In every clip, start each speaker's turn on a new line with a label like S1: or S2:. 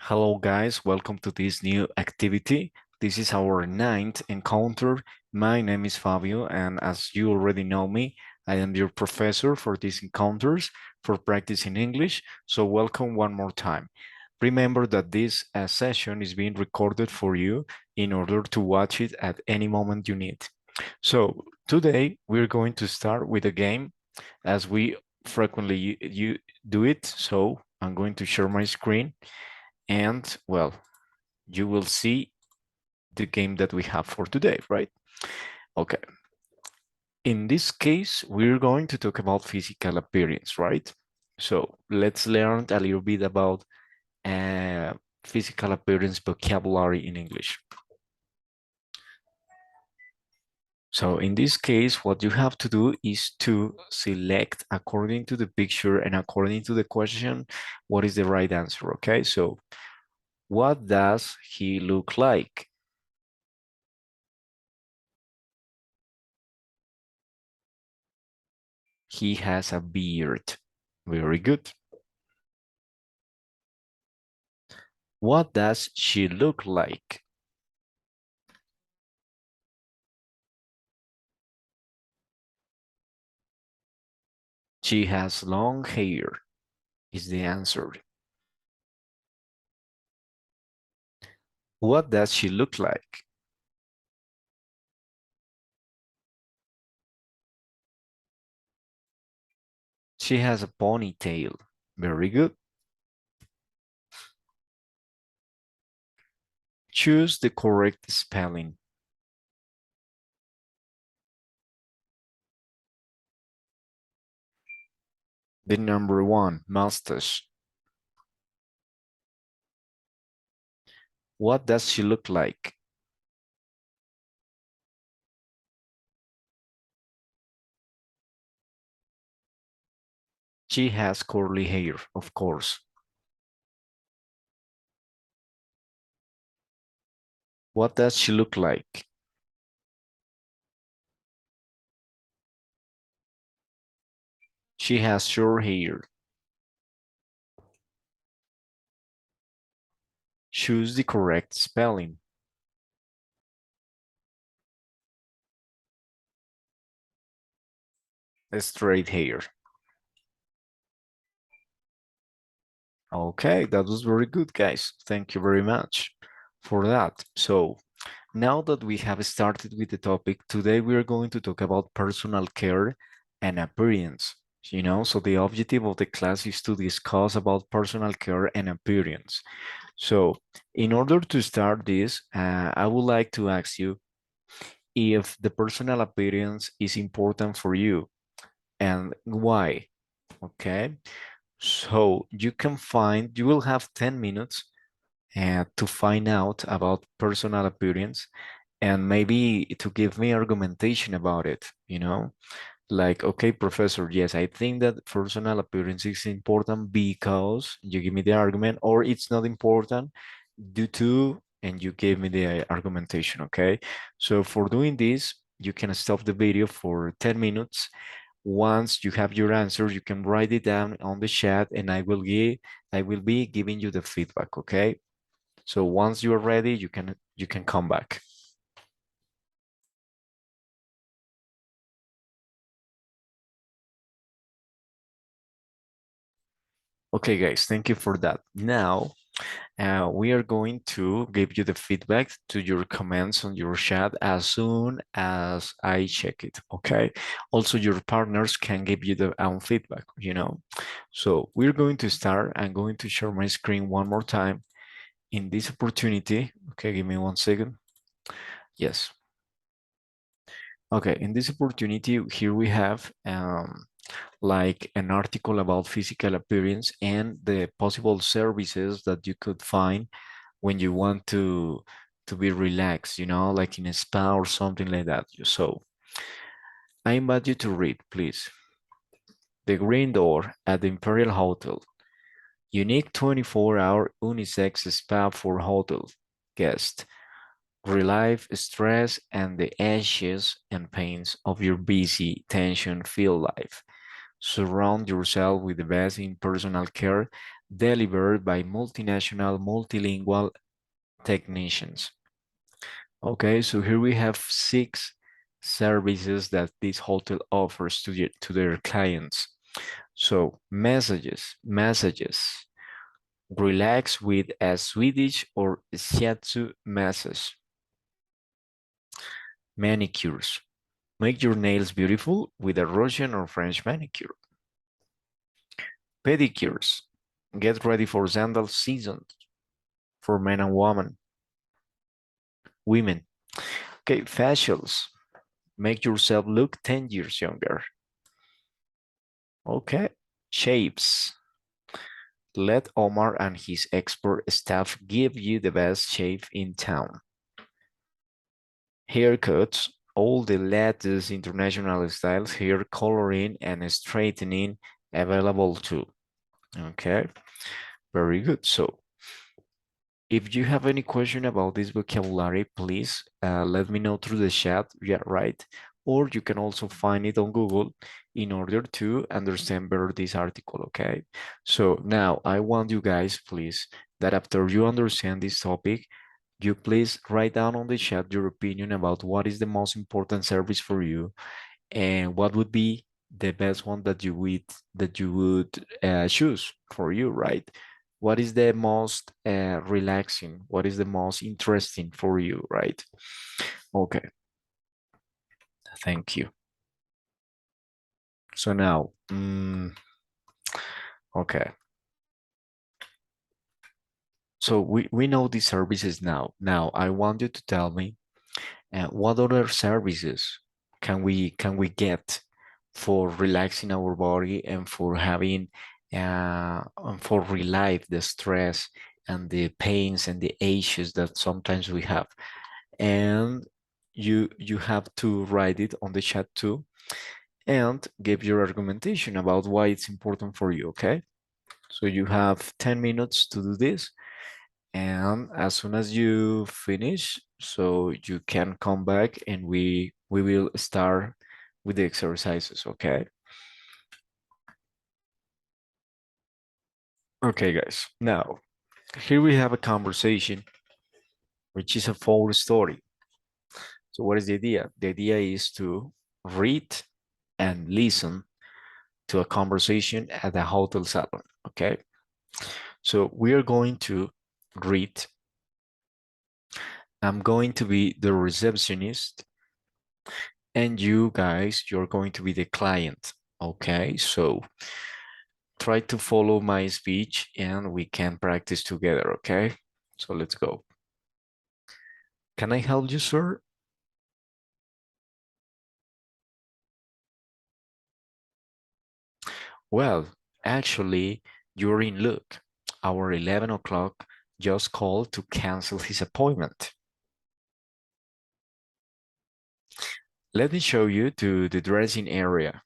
S1: Hello guys, welcome to this new activity. This is our ninth encounter. My name is Fabio, and as you already know me, I am your professor for these encounters for practicing English. So welcome one more time. Remember that this session is being recorded for you in order to watch it at any moment you need. So today we're going to start with a game as we frequently you do it. So I'm going to share my screen and well, you will see the game that we have for today, right? Okay. In this case, we're going to talk about physical appearance, right? So let's learn a little bit about uh, physical appearance vocabulary in English. So in this case, what you have to do is to select according to the picture and according to the question, what is the right answer, okay? So what does he look like? He has a beard. Very good. What does she look like? She has long hair, is the answer. What does she look like? She has a ponytail. Very good. Choose the correct spelling. The number one, mustache. What does she look like? She has curly hair, of course. What does she look like? She has short hair. Choose the correct spelling. Straight hair. Okay, that was very good, guys. Thank you very much for that. So now that we have started with the topic, today we are going to talk about personal care and appearance. So the objective of the class is to discuss about personal care and appearance. So in order to start this, I would like to ask you if the personal appearance is important for you and why. Okay, so you will have 10 minutes to find out about personal appearance and maybe to give me argumentation about it. Like, okay, professor, yes, I think that personal appearance is important because you give me the argument, or it's not important due to, and you gave me the argumentation, okay? So for doing this, you can stop the video for 10 minutes. Once you have your answer, you can write it down on the chat and I will be giving you the feedback, okay? So once you are ready, you can come back. Okay, guys, thank you for that. Now, we are going to give you the feedback to your comments on your chat as soon as I check it, okay? Also, your partners can give you their own feedback. So we're going to start. I'm going to share my screen one more time in this opportunity. Okay, give me 1 second. Yes. Okay, in this opportunity, here we have like an article about physical appearance and the possible services that you could find when you want to be relaxed, like in a spa or something like that. So I invite you to read, please. The Green Door at the Imperial Hotel. Unique 24-hour unisex spa for hotel guests. Relieve stress and the aches and pains of your busy, tension-filled life. Surround yourself with the best in personal care delivered by multinational, multilingual technicians. Okay, so here we have 6 services that this hotel offers to their clients. So messages. Relax with a Swedish or shiatsu massage. Manicures. Make your nails beautiful with a Russian or French manicure. Pedicures. Get ready for sandal season for men and women. Okay, facials. Make yourself look 10 years younger. Okay, shapes. Let Omar and his expert staff give you the best shave in town. Haircuts. All the latest international styles, hair coloring and straightening available too. Okay, very good. So if you have any question about this vocabulary, please let me know through the chat. Yeah, right. Or you can also find it on Google in order to understand better this article, okay? So now I want you guys, please, that after you understand this topic, you please write down on the chat your opinion about what is the most important service for you and what would be the best one that you would choose for you, right? What is the most relaxing? What is the most interesting for you, right? Okay, thank you. So now, okay. So we know these services now. Now I want you to tell me what other services can we get for relaxing our body and for having and for relieve the stress and the pains and the aches that sometimes we have. And you have to write it on the chat too and give your argumentation about why it's important for you, okay? So you have 10 minutes to do this, and as soon as you finish, so you can come back and we will start with the exercises, okay? Okay, guys. Now, here we have a conversation, which is a full story. So what is the idea? The idea is to read and listen to a conversation at a hotel salon, okay? So we are going to read. I'm going to be the receptionist, and you guys, you're going to be the client, okay? So try to follow my speech and we can practice together, okay? So let's go. Can I help you, sir? Well, actually, you're in luck. Our 11 o'clock just called to cancel his appointment. Let me show you to the dressing area.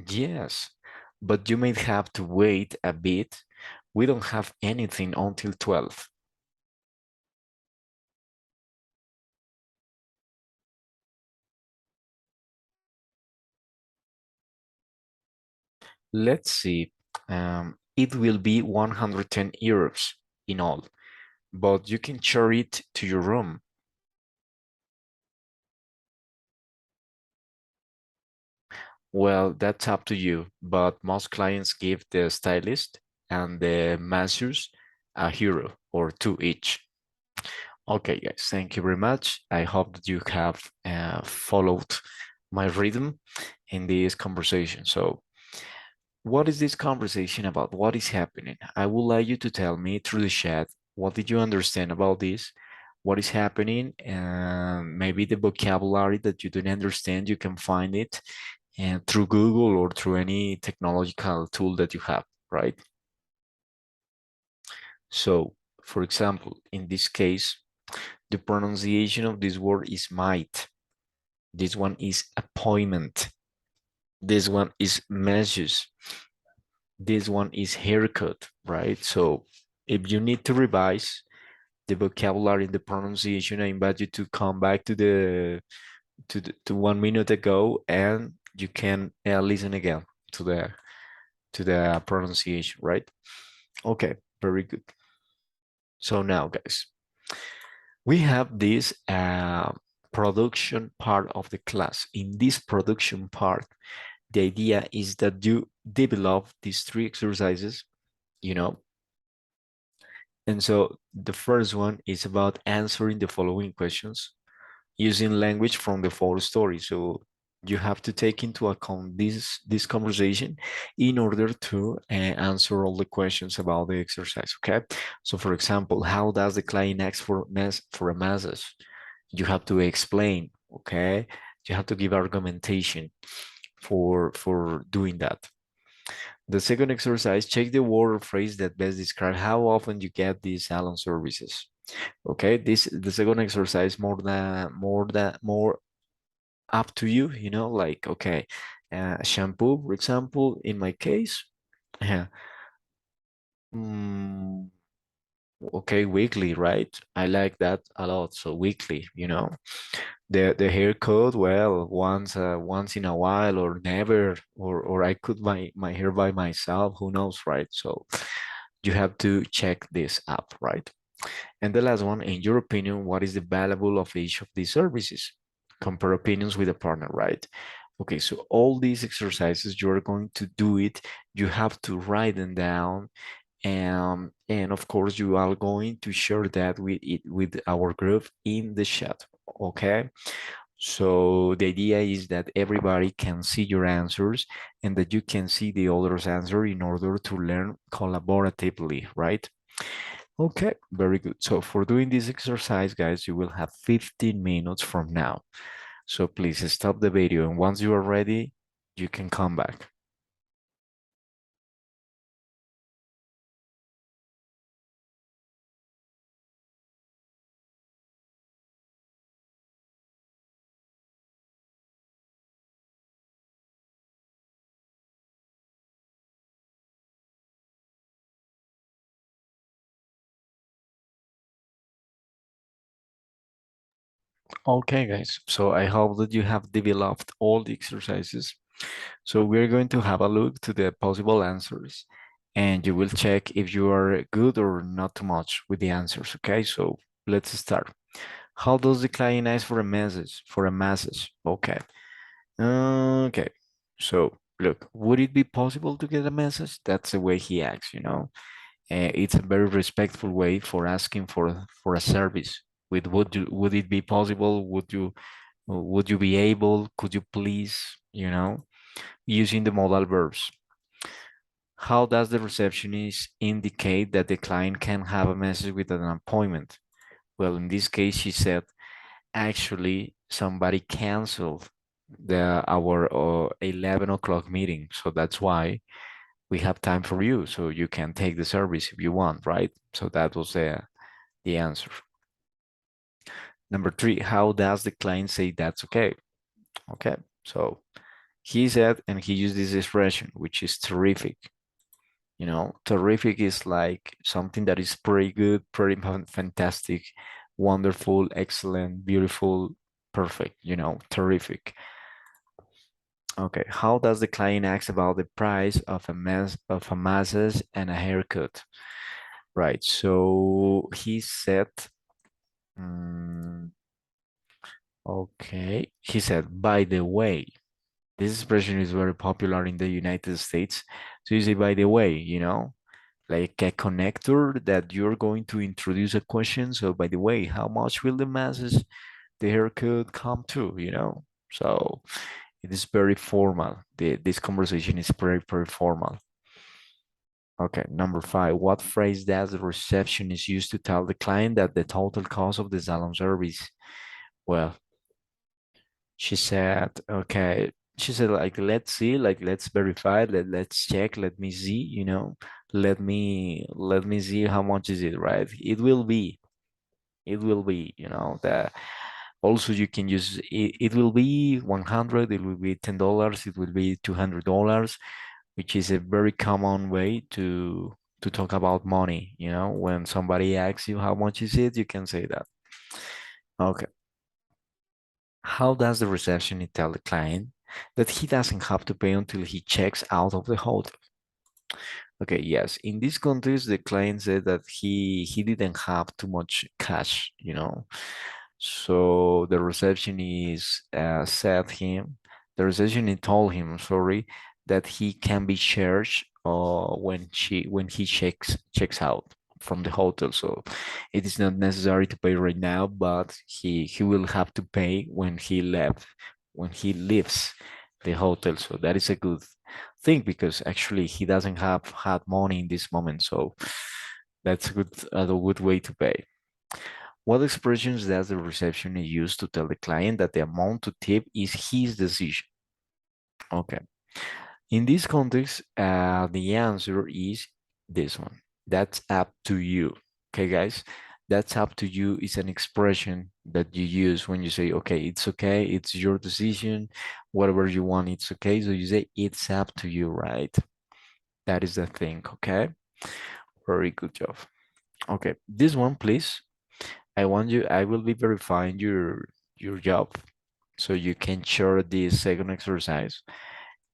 S1: Yes, but you may have to wait a bit. We don't have anything until 12. Let's see. It will be 110 euros in all, but you can share it to your room. Well, that's up to you, but most clients give the stylist and the masseurs a euro or two each. Okay, guys, thank you very much. I hope that you have followed my rhythm in this conversation. So, what is this conversation about? What is happening? I would like you to tell me through the chat, what did you understand about this? What is happening? And maybe the vocabulary that you didn't understand, you can find it and through Google or through any technological tool that you have, right? So, for example, in this case, the pronunciation of this word is might. This one is appointment. This one is measures. This one is haircut, right? So if you need to revise the vocabulary and the pronunciation, I invite you to come back to 1 minute ago and you can listen again to the pronunciation, right? Okay, very good. So now, guys, we have this production part of the class. In this production part, the idea is that you develop these three exercises, you know. And so the first one is about answering the following questions using language from the full story. So you have to take into account this conversation in order to answer all the questions about the exercise. Okay. So for example, how does the client ask for a massage? You have to explain. Okay. You have to give argumentation for doing that. The second exercise, check the word or phrase that best describe how often you get these salon services. Okay, this the second exercise more up to you, you know, like okay, shampoo, for example, in my case, yeah, mm, okay, weekly, right? I like that a lot. So weekly, you know, the haircut, well, once in a while or never, or I cut my hair by myself, who knows, right? So you have to check this up, right? And the last one, in your opinion, what is the valuable of each of these services? Compare opinions with a partner, right? Okay, so all these exercises, you're going to do it. You have to write them down. And of course, you are going to share that with our group in the chat. Okay. So the idea is that everybody can see your answers and that you can see the other's answer in order to learn collaboratively, right? Okay, very good. So for doing this exercise, guys, you will have 15 minutes from now. So please stop the video, and once you are ready, you can come back. Okay, guys. So I hope that you have developed all the exercises. So we're going to have a look to the possible answers, and you will check if you are good or not too much with the answers. Okay, so let's start. How does the client ask for a message? For a message. Okay. Okay. So look, would it be possible to get a message? That's the way he acts, you know. It's a very respectful way for asking for a service. With would it be possible? Would you be able? Could you please? You know, using the modal verbs. How does the receptionist indicate that the client can have a message with an appointment? Well, in this case, she said, actually, somebody canceled our 11 o'clock meeting. So that's why we have time for you. So you can take the service if you want, right? So that was the answer. Number three, how does the client say that's okay? Okay, so he said, and he used this expression, which is terrific. You know, terrific is like something that is pretty good, pretty fantastic, wonderful, excellent, beautiful, perfect, you know, terrific. Okay, how does the client ask about the price of a massage and a haircut? Right, so he said, mm, okay, he said, by the way, this expression is very popular in the United States. So you say, by the way, you know, like a connector that you're going to introduce a question. So by the way, how much will the masses, the haircut come to, you know? So it is very formal. This conversation is very formal. Okay, number five, what phrase does the receptionist use to tell the client that the total cost of the salon service? Well, she said, okay, she said, like, let's see, like, let's verify, let's check, let me see, you know, let me see how much is it, right? It will be, you know, that also you can use it will be 100, it will be $10, it will be $200, which is a very common way to talk about money, you know, when somebody asks you how much is it, you can say that. Okay. How does the receptionist tell the client that he doesn't have to pay until he checks out of the hotel. Okay, yes. In this context, the client said that he didn't have too much cash, you know. So the receptionist said him, the receptionist told him, sorry, that he can be charged when he checks out from the hotel. So it is not necessary to pay right now, but he will have to pay when he leaves the hotel. So that is a good thing because actually he doesn't have had money in this moment. So that's a good way to pay. What expressions does the receptionist use to tell the client that the amount to tip is his decision? Okay. In this context, the answer is this one. That's up to you. Okay, guys? That's up to you is an expression that you use when you say, okay, it's your decision, whatever you want, it's okay. So you say, it's up to you, right? That is the thing, okay? Very good job. Okay, this one, please. I will be verifying your job so you can share this second exercise.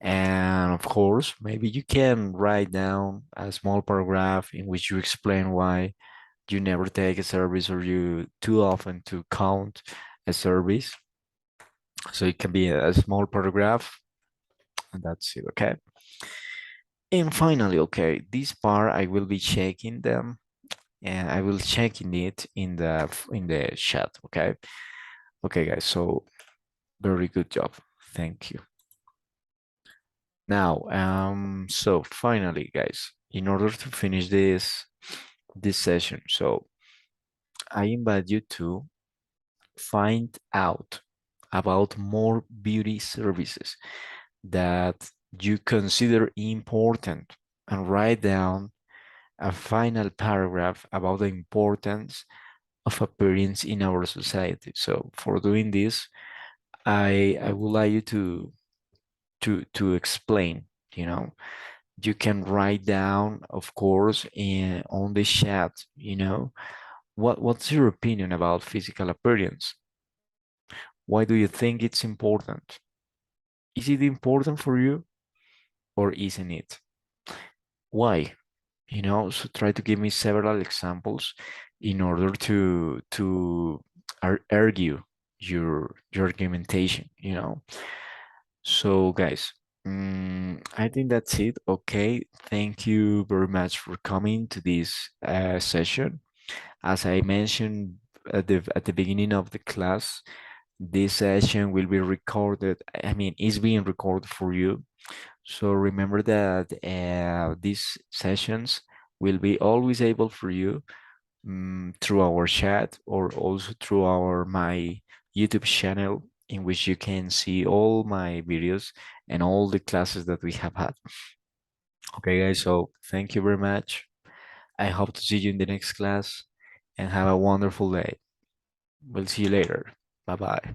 S1: And of course, maybe you can write down a small paragraph in which you explain why you never take a service or you too often to count a service. So it can be a small paragraph, and that's it, okay? And finally, okay, this part I will be checking them and I will checking it in the chat, okay? Okay, guys, so very good job. Thank you. Now, so finally, guys, in order to finish this session, so I invite you to find out about more beauty services that you consider important and write down a final paragraph about the importance of appearance in our society. So for doing this, I would like you to explain, you know, you can write down, of course, on the chat, what's your opinion about physical appearance? Why do you think it's important? Is it important for you or isn't it? Why? So try to give me several examples in order to argue your argumentation, So guys, I think that's it. Okay, thank you very much for coming to this session. As I mentioned at the beginning of the class, this session will be recorded. I mean, it's being recorded for you. So remember that these sessions will be always able for you through our chat or also through my YouTube channel in which you can see all my videos and all the classes that we have had. Okay, guys, so thank you very much. I hope to see you in the next class and have a wonderful day. We'll see you later. Bye bye.